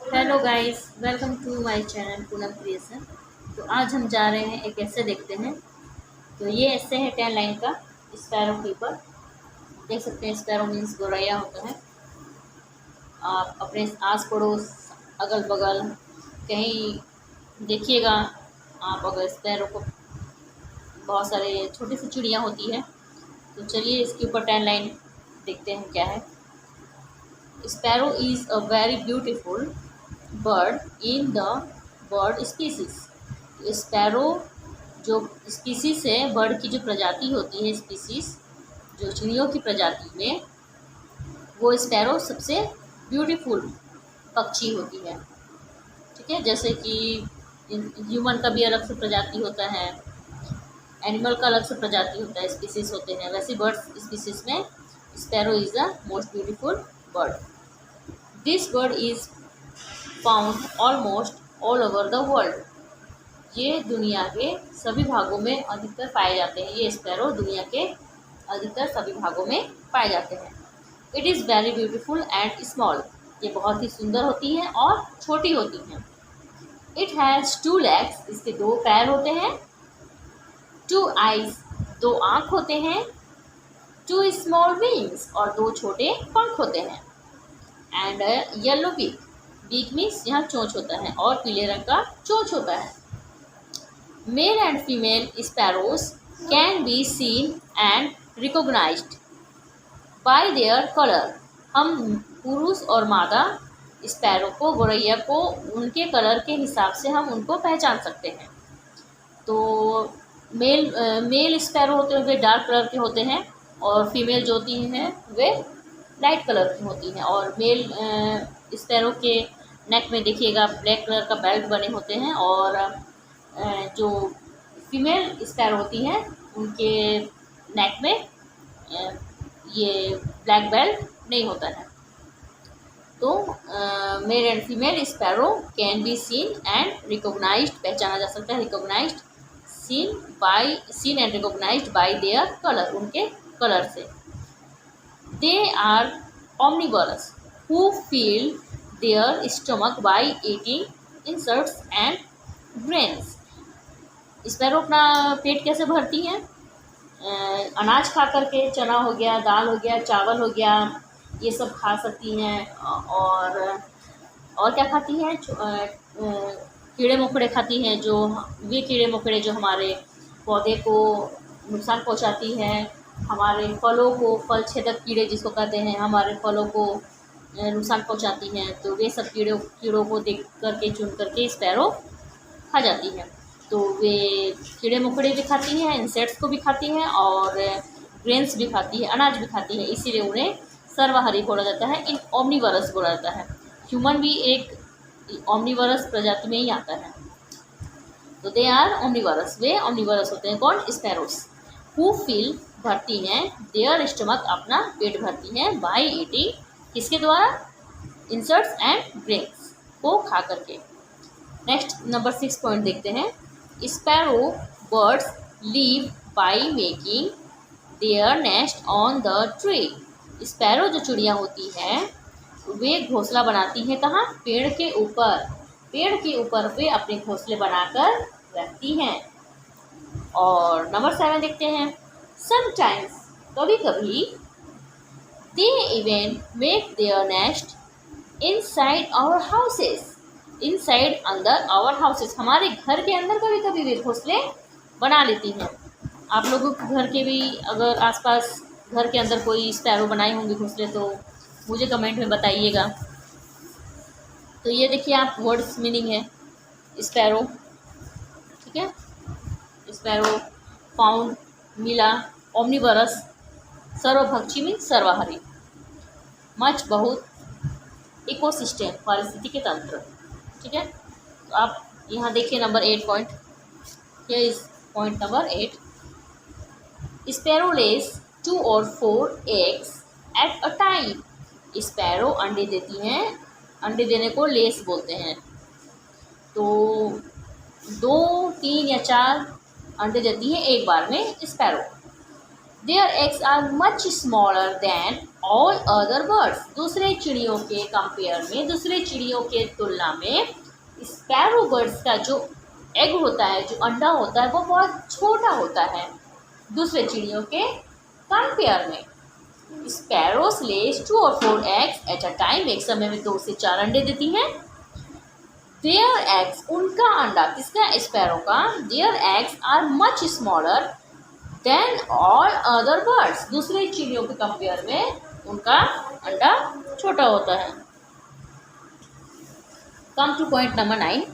Hello guys, welcome to my channel Poonam creation. तो आज हम जा रहे हैं एक ऐसे देखते हैं। तो ये ऐसे है 10 लाइन का स्पैरो के ऊपर। देख सकते हैं स्पैरो मीन्स गौरैया होता है। आप अपने आस पड़ोस अगल बगल कहीं देखिएगा। आप अगर स्पैरो को, बहुत सारे छोटी सी चिड़िया होती है। तो चलिए इसके ऊपर 10 लाइन देखते हैं क्या है। Sparrow is a very beautiful bird in the bird species. Sparrow जो स्पीसीज है, बर्ड की जो प्रजाति होती है, स्पीसीज जो चिड़ियों की प्रजाति में, वो स्पैरो सबसे ब्यूटीफुल पक्षी होती है। ठीक है, जैसे कि ह्यूमन का भी अलग से प्रजाति होता है, एनिमल का अलग से प्रजाति होता है, स्पीसीज होते हैं, वैसे बर्ड स्पीसीज में sparrow is the most beautiful bird. This bird is found almost all over the world. ये दुनिया के सभी भागों में अधिकतर पाए जाते हैं। ये स्पैरो दुनिया के अधिकतर सभी भागों में पाए जाते हैं। It is very beautiful and small. ये बहुत ही सुंदर होती हैं और छोटी होती हैं। It has 2 legs। इसके 2 पैर होते हैं। 2 eyes। 2 आँख होते हैं। 2 small wings। और 2 छोटे पंख होते हैं। And yellow beak. Beak means यहाँ चोंच होता है और पीले रंग का चोंच होता है। Male and female sparrows can be seen and recognised by their colour. हम पुरुष और मादा स्पैरो को, गौरैया को, उनके कलर के हिसाब से हम उनको पहचान सकते हैं। तो मेल स्पैरो होते हैं वे डार्क कलर के होते हैं, और फीमेल जो होती हैं वे लाइट कलर की होती हैं। और मेल स्पैरो के नेक में देखिएगा ब्लैक कलर का बेल्ट बने होते हैं, और जो फीमेल स्पैरो होती हैं उनके नेक में ये ब्लैक बेल्ट नहीं होता है। तो male and female sparrow can be seen and recognised, पहचाना जा सकता है। Recognised, seen and recognised by their colour, उनके कलर से। They are omnivorous who fill their stomach by eating insects and grains। Sparrow अपना पेट कैसे भरती हैं? अनाज खा करके, चना हो गया, दाल हो गया, चावल हो गया, ये सब खा सकती हैं। और क्या खाती हैं? कीड़े मकोड़े खाती हैं, जो वे कीड़े मकोड़े जो हमारे पौधे को नुकसान पहुंचाती हैं, हमारे फलों को, फल छेदक कीड़े जिसको कहते हैं, हमारे फलों को नुकसान पहुंचाती हैं। तो वे सब कीड़ों को देख करके, चुन करके स्पैरो खा जाती हैं। तो वे कीड़े मकोड़े भी खाती हैं, इंसेक्ट्स को भी खाती हैं, और ग्रेन्स भी खाती है, अनाज भी खाती है। इसीलिए उन्हें सर्वाहारी बोला जाता है, इन ओमनीवरस बोला जाता है। ह्यूमन भी एक ओमनीवरस प्रजाति में ही आता है। तो they are omnivorous, way omnivorous होते हैं। कौन? स्पैरोस। हु फिल, भरती हैं, देयर स्टमक, अपना पेट भरती हैं, बाय ईटिंग, किसके द्वारा? इंसेक्ट्स एंड ग्रेन्स को खा करके। नेक्स्ट नंबर 6 पॉइंट देखते हैं। Sparrow birds leave by making their nest on the tree. Sparrow जो चिड़िया होती हैं वे घोंसला बनाती हैं कहाँ? पेड़ के ऊपर। पेड़ के ऊपर वे अपने घोंसले बनाकर रखती हैं। और नंबर 7 देखते हैं। समटाइम्स, कभी कभी, they even make their nest inside our houses. Inside, अंदर, आवर हाउसेस, हमारे घर के अंदर कभी कभी वे घोंसले बना लेती हैं। आप लोगों के घर के भी अगर आसपास घर के अंदर कोई स्पैरो बनाए होंगे घोंसले, तो मुझे कमेंट में बताइएगा। तो ये देखिए आप, वर्ड्स मीनिंग है स्पैरो। ठीक है, स्पैरो, फाउंड, मिला, ओमनीवरस, सर्वभक्षी मीन सर्वाहारी, मच, बहुत, इकोसिस्टम, पारिस्थितिकी के तंत्र। ठीक है, तो आप यहाँ देखिए नंबर 8 पॉइंट। ये इस पॉइंट नंबर 8। स्पैरो लेस 2 और 4 eggs at a time. Sparrow अंडे देती हैं, अंडे देने को लेस बोलते हैं। तो 2, 3 या 4 अंडे देती हैं एक बार में sparrow. Their eggs are much smaller than all other birds, दूसरे चिड़ियों के कंपेयर में, दूसरे चिड़ियों के तुलना में स्पैरो बर्ड्स का जो एग होता है, जो अंडा होता है, वो बहुत छोटा होता है दूसरे चिड़ियों के कंपेयर में। स्पैरोस लेज 2 और 4 एग्स एट अ टाइम, एक समय में 2 से 4 अंडे देती हैं। देयर एग्स, उनका अंडा, किसका, स्पैरो का, their eggs are much smaller than all other birds, दूसरे चिड़ियों के कंपेयर में उनका अंडा छोटा होता है। Come to point number 9,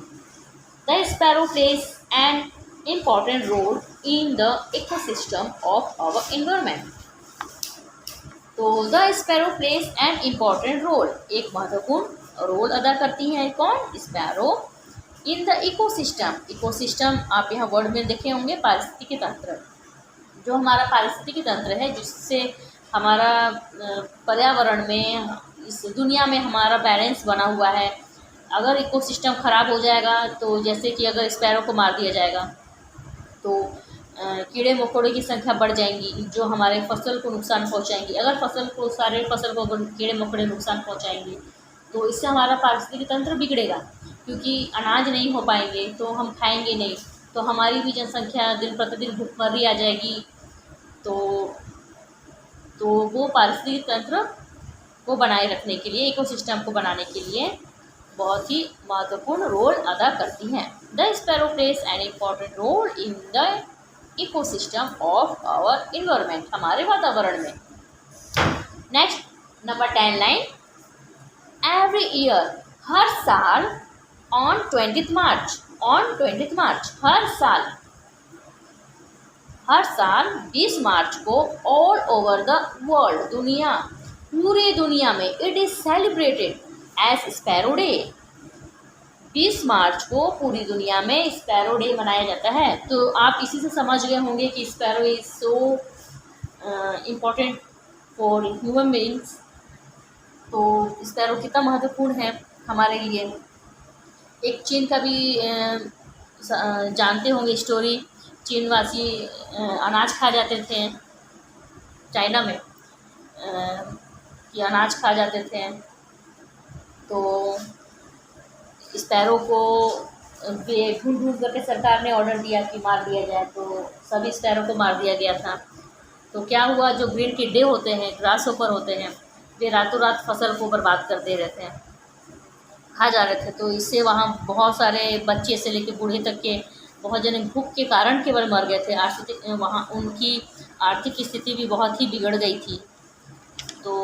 the sparrow plays an important role in the ecosystem of our environment. तो the sparrow plays an important role, एक महत्वपूर्ण रोल अदा करती हैं कौन, sparrow, in the ecosystem. Ecosystem आप यहाँ वर्ड में देखे होंगे, पारिस्थितिकी तंत्र, जो हमारा पारिस्थितिकी तंत्र है, जिससे हमारा पर्यावरण में, इस दुनिया में हमारा बैलेंस बना हुआ है। अगर इकोसिस्टम ख़राब हो जाएगा, तो जैसे कि अगर स्पैरो को मार दिया जाएगा तो कीड़े मकोड़े की संख्या बढ़ जाएंगी, जो हमारे फसल को नुकसान पहुंचाएंगी। अगर फसल को कीड़े मकोड़े नुकसान पहुंचाएंगे तो इससे हमारा पारिस्थितिकी तंत्र बिगड़ेगा, क्योंकि अनाज नहीं हो पाएंगे तो हम खाएंगे नहीं, तो हमारी भी जनसंख्या दिन प्रतिदिन भुखमरी आ जाएगी। तो वो पारिस्थितिकी तंत्र को बनाए रखने के लिए, इकोसिस्टम को बनाने के लिए बहुत ही महत्वपूर्ण रोल अदा करती हैं। The sparrow plays an important role in the ecosystem of our environment, हमारे वातावरण में। Next number 10 line, every year, हर साल, ऑन 20 मार्च, हर साल 20 मार्च को ऑल ओवर द वर्ल्ड, पूरे दुनिया में, it is celebrated as sparrow day. 20 मार्च को पूरी दुनिया में स्पैरो डे मनाया जाता है। तो आप इसी से समझ गए होंगे कि sparrow is so important for human beings. तो स्पैरो कितना महत्वपूर्ण है हमारे लिए। एक चीन का भी जानते होंगे स्टोरी, चीनवासी अनाज खा जाते थे, चाइना में कि अनाज खा जाते थे, तो स्पैरो को ढूंढ ढूंढ करके सरकार ने ऑर्डर दिया कि मार दिया जाए, तो सभी स्पैरो को मार दिया गया था। तो क्या हुआ, जो ग्रीन टिड्डे होते हैं, ग्रास होपर होते हैं, वे रातों रात फसल को बर्बाद कर दे रहे थे, खा जा रहे थे। तो इससे वहाँ बहुत सारे बच्चे से लेकर बूढ़े तक के बहुत जने भूख के कारण केवल मर गए थे। वहाँ उनकी आर्थिक स्थिति भी बहुत ही बिगड़ गई थी। तो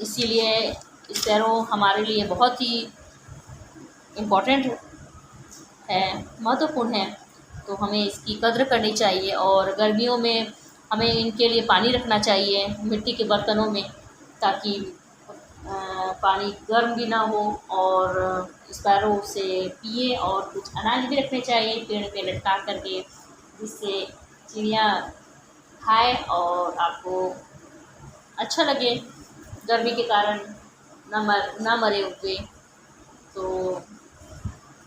इसीलिए स्पैरो हमारे लिए बहुत ही इम्पोर्टेंट है, महत्वपूर्ण है। तो हमें इसकी कद्र करनी चाहिए, और गर्मियों में हमें इनके लिए पानी रखना चाहिए मिट्टी के बर्तनों में, ताकि पानी गर्म भी ना हो, और स्पैरो से पिए। और कुछ अनाज भी रखने चाहिए पेड़ पे लटका करके, जिससे चिड़िया खाए और आपको अच्छा लगे, गर्मी के कारण ना मरे हुए। तो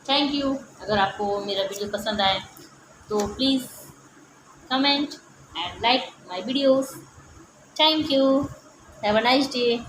थैंक यू। अगर आपको मेरा वीडियो पसंद आए तो please comment and like my videos. Thank you. Have a nice day.